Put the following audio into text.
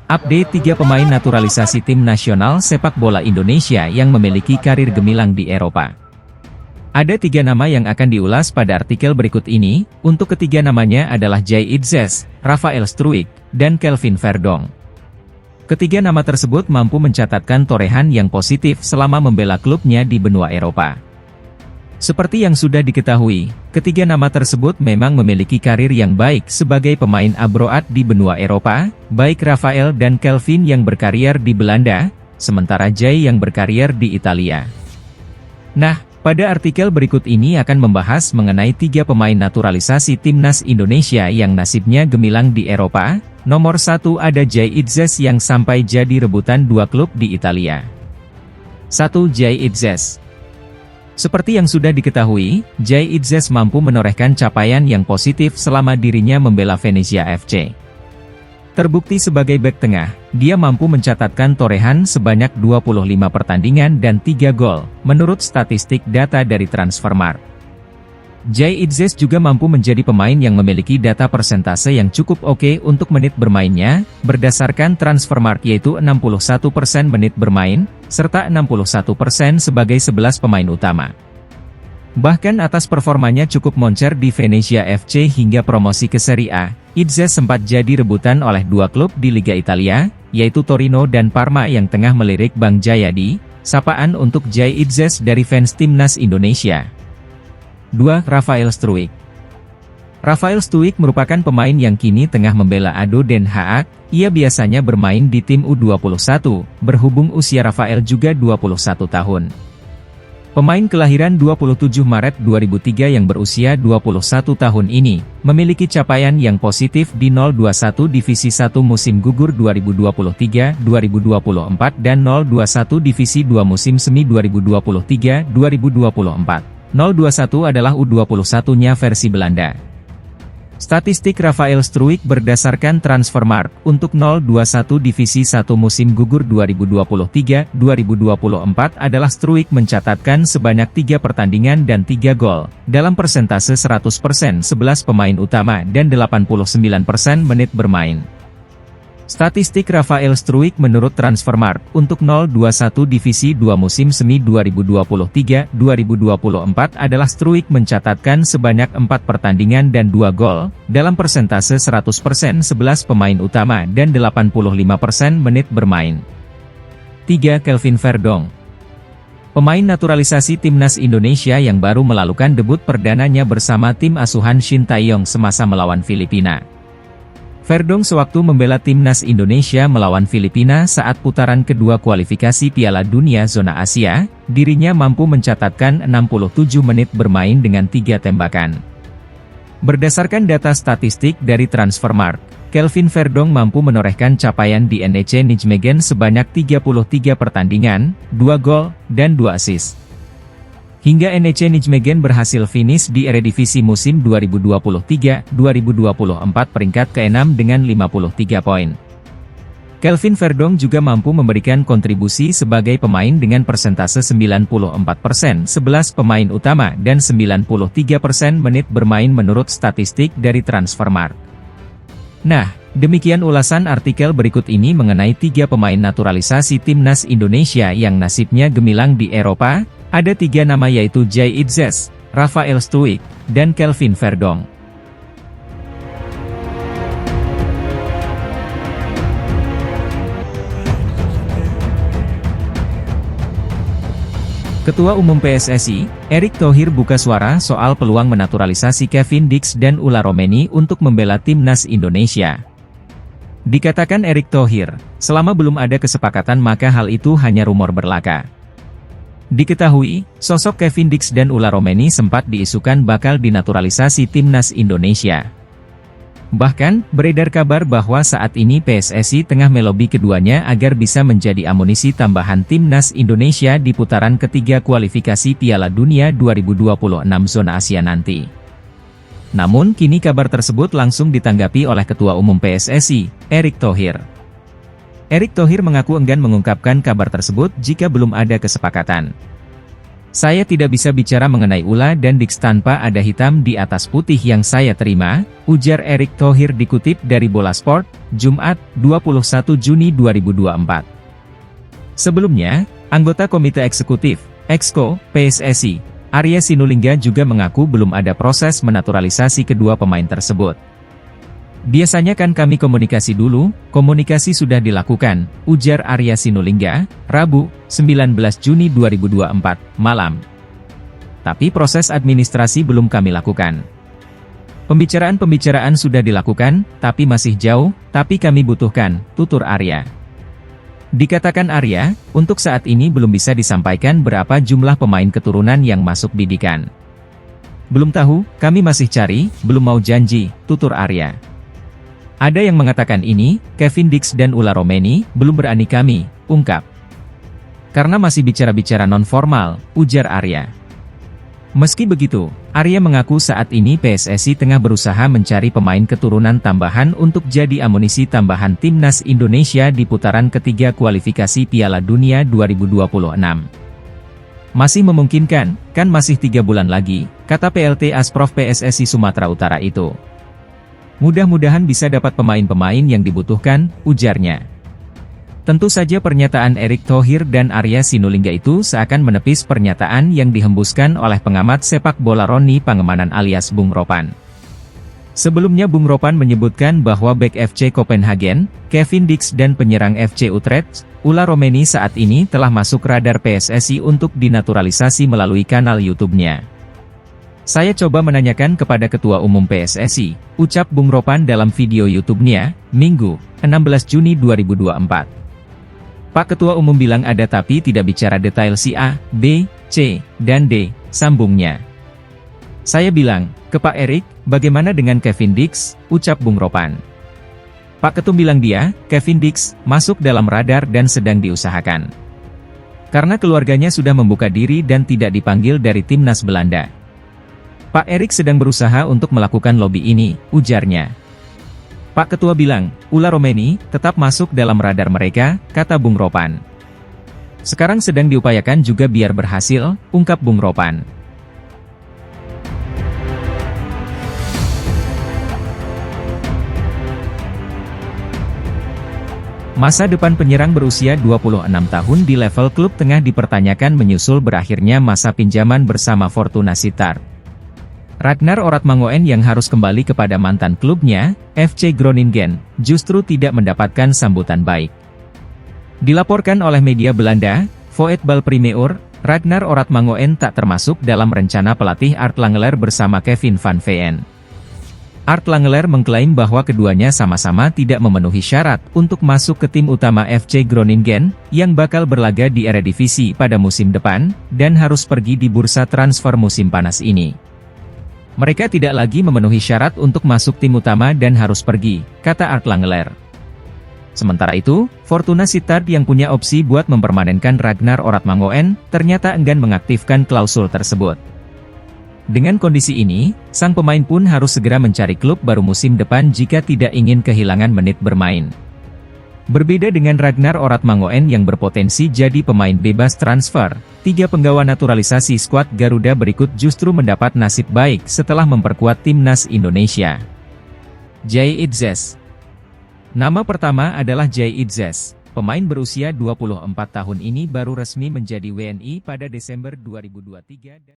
Update 3 pemain naturalisasi tim nasional sepak bola Indonesia yang memiliki karir gemilang di Eropa. Ada 3 nama yang akan diulas pada artikel berikut ini. Untuk ketiga namanya adalah Jay Itzes, Rafael Struijk, dan Kelvin Verdonk. Ketiga nama tersebut mampu mencatatkan torehan yang positif selama membela klubnya di benua Eropa. Seperti yang sudah diketahui, ketiga nama tersebut memang memiliki karir yang baik sebagai pemain abroad di benua Eropa, baik Rafael dan Kelvin yang berkarier di Belanda, sementara Jay yang berkarier di Italia. Nah, pada artikel berikut ini akan membahas mengenai 3 pemain naturalisasi timnas Indonesia yang nasibnya gemilang di Eropa. Nomor 1 ada Jay Itzes yang sampai jadi rebutan 2 klub di Italia. 1. Jay Itzes. Seperti yang sudah diketahui, Jay Itzes mampu menorehkan capaian yang positif selama dirinya membela Venezia FC. Terbukti sebagai bek tengah, dia mampu mencatatkan torehan sebanyak 25 pertandingan dan 3 gol, menurut statistik data dari Transfermarkt. Jay Itzes juga mampu menjadi pemain yang memiliki data persentase yang cukup oke untuk menit bermainnya, berdasarkan Transfermarkt yaitu 61% menit bermain, serta 61% sebagai 11 pemain utama. Bahkan atas performanya cukup moncer di Venezia FC hingga promosi ke Serie A, Itzes sempat jadi rebutan oleh 2 klub di Liga Italia, yaitu Torino dan Parma yang tengah melirik Bang Jayadi. Sapaan untuk Jay Itzes dari fans timnas Indonesia. 2. Rafael Struijk. Rafael Struijk merupakan pemain yang kini tengah membela ADO Den Haag. Ia biasanya bermain di tim U21, berhubung usia Rafael juga 21 tahun. Pemain kelahiran 27 Maret 2003 yang berusia 21 tahun ini, memiliki capaian yang positif di 021 Divisi 1 musim gugur 2023-2024 dan 021 Divisi 2 musim semi 2023-2024. 021 adalah U21-nya versi Belanda. Statistik Rafael Struijk berdasarkan Transfermarkt untuk 021 Divisi 1 musim gugur 2023-2024 adalah Struijk mencatatkan sebanyak 3 pertandingan dan 3 gol, dalam persentase 100% 11 pemain utama dan 89% menit bermain. Statistik Rafael Struijk menurut Transfermarkt untuk 021 Divisi 2 musim semi 2023-2024 adalah Struijk mencatatkan sebanyak 4 pertandingan dan 2 gol, dalam persentase 100% 11 pemain utama dan 85% menit bermain. 3. Kelvin Verdonk. Pemain naturalisasi timnas Indonesia yang baru melakukan debut perdananya bersama tim asuhan Shin Tae-yong semasa melawan Filipina. Verdonk sewaktu membela timnas Indonesia melawan Filipina saat putaran kedua kualifikasi Piala Dunia Zona Asia, dirinya mampu mencatatkan 67 menit bermain dengan 3 tembakan. Berdasarkan data statistik dari Transfermarkt, Kelvin Verdonk mampu menorehkan capaian di NEC Nijmegen sebanyak 33 pertandingan, 2 gol, dan 2 assist. Hingga NEC Nijmegen berhasil finish di Eredivisie musim 2023-2024 peringkat ke-6 dengan 53 poin. Kelvin Verdonk juga mampu memberikan kontribusi sebagai pemain dengan persentase 94%, 11 pemain utama dan 93% menit bermain menurut statistik dari Transfermarkt. Nah, demikian ulasan artikel berikut ini mengenai 3 pemain naturalisasi timnas Indonesia yang nasibnya gemilang di Eropa. Ada 3 nama yaitu Jay Itzes, Rafael Struijk, dan Kelvin Verdonk. Ketua Umum PSSI, Erick Thohir buka suara soal peluang menaturalisasi Kevin Dix dan Ula Romeni untuk membela timnas Indonesia. Dikatakan Erick Thohir, selama belum ada kesepakatan maka hal itu hanya rumor belaka. Diketahui, sosok Kevin Dix dan Ula Romeni sempat diisukan bakal dinaturalisasi timnas Indonesia. Bahkan, beredar kabar bahwa saat ini PSSI tengah melobi keduanya agar bisa menjadi amunisi tambahan timnas Indonesia di putaran ketiga kualifikasi Piala Dunia 2026 Zona Asia nanti. Namun kini kabar tersebut langsung ditanggapi oleh Ketua Umum PSSI, Erick Thohir. Erick Thohir mengaku enggan mengungkapkan kabar tersebut jika belum ada kesepakatan. Saya tidak bisa bicara mengenai Ula dan Dix tanpa ada hitam di atas putih yang saya terima, ujar Erick Thohir dikutip dari Bola Sport, Jumat, 21 Juni 2024. Sebelumnya, anggota Komite Eksekutif, Exco, PSSI, Arya Sinulinga juga mengaku belum ada proses menaturalisasi kedua pemain tersebut. Biasanya kan kami komunikasi dulu, komunikasi sudah dilakukan, ujar Arya Sinulinga, Rabu, 19 Juni 2024, malam. Tapi proses administrasi belum kami lakukan. Pembicaraan-pembicaraan sudah dilakukan, tapi masih jauh, tapi kami butuhkan, tutur Arya. Dikatakan Arya, untuk saat ini belum bisa disampaikan berapa jumlah pemain keturunan yang masuk bidikan. Belum tahu, kami masih cari, belum mau janji, tutur Arya. Ada yang mengatakan ini, Kevin Dix dan Ula Romeni, belum berani kami, ungkap. Karena masih bicara-bicara non-formal, ujar Arya. Meski begitu, Arya mengaku saat ini PSSI tengah berusaha mencari pemain keturunan tambahan untuk jadi amunisi tambahan Timnas Indonesia di putaran ketiga kualifikasi Piala Dunia 2026. Masih memungkinkan, kan masih 3 bulan lagi, kata PLT Asprof PSSI Sumatera Utara itu. Mudah-mudahan bisa dapat pemain-pemain yang dibutuhkan, ujarnya. Tentu saja pernyataan Erick Thohir dan Arya Sinulinga itu seakan menepis pernyataan yang dihembuskan oleh pengamat sepak bola Roni Pangemanan alias Bung Ropan. Sebelumnya Bung Ropan menyebutkan bahwa bek FC Copenhagen, Kevin Dix dan penyerang FC Utrecht, Ula Romeni saat ini telah masuk radar PSSI untuk dinaturalisasi melalui kanal YouTube-nya. Saya coba menanyakan kepada Ketua Umum PSSI, ucap Bung Ropan dalam video YouTube-nya, Minggu, 16 Juni 2024. Pak Ketua Umum bilang ada tapi tidak bicara detail si A, B, C, dan D, sambungnya. Saya bilang, ke Pak Erick, bagaimana dengan Kevin Dix, ucap Bung Ropan. Pak Ketum bilang dia, Kevin Dix, masuk dalam radar dan sedang diusahakan. Karena keluarganya sudah membuka diri dan tidak dipanggil dari Timnas Belanda. Pak Erick sedang berusaha untuk melakukan lobby ini, ujarnya. Pak Ketua bilang, Ula Romeni, tetap masuk dalam radar mereka, kata Bung Ropan. Sekarang sedang diupayakan juga biar berhasil, ungkap Bung Ropan. Masa depan penyerang berusia 26 tahun di level klub tengah dipertanyakan menyusul berakhirnya masa pinjaman bersama Fortuna Sittard. Ragnar Oratmangoen yang harus kembali kepada mantan klubnya, FC Groningen, justru tidak mendapatkan sambutan baik. Dilaporkan oleh media Belanda, Voetbal Primeur, Ragnar Oratmangoen tak termasuk dalam rencana pelatih Art Langeler bersama Kevin van Veen. Art Langeler mengklaim bahwa keduanya sama-sama tidak memenuhi syarat untuk masuk ke tim utama FC Groningen, yang bakal berlaga di Eredivisie pada musim depan, dan harus pergi di bursa transfer musim panas ini. Mereka tidak lagi memenuhi syarat untuk masuk tim utama dan harus pergi, kata Art Langeler. Sementara itu, Fortuna Sittard yang punya opsi buat mempermanenkan Ragnar Oratmangoen, ternyata enggan mengaktifkan klausul tersebut. Dengan kondisi ini, sang pemain pun harus segera mencari klub baru musim depan jika tidak ingin kehilangan menit bermain. Berbeda dengan Ragnar Oratmangoen yang berpotensi jadi pemain bebas transfer, 3 penggawa naturalisasi skuad Garuda berikut justru mendapat nasib baik setelah memperkuat Timnas Indonesia. Jay Itzes. Nama pertama adalah Jay Itzes. Pemain berusia 24 tahun ini baru resmi menjadi WNI pada Desember 2023.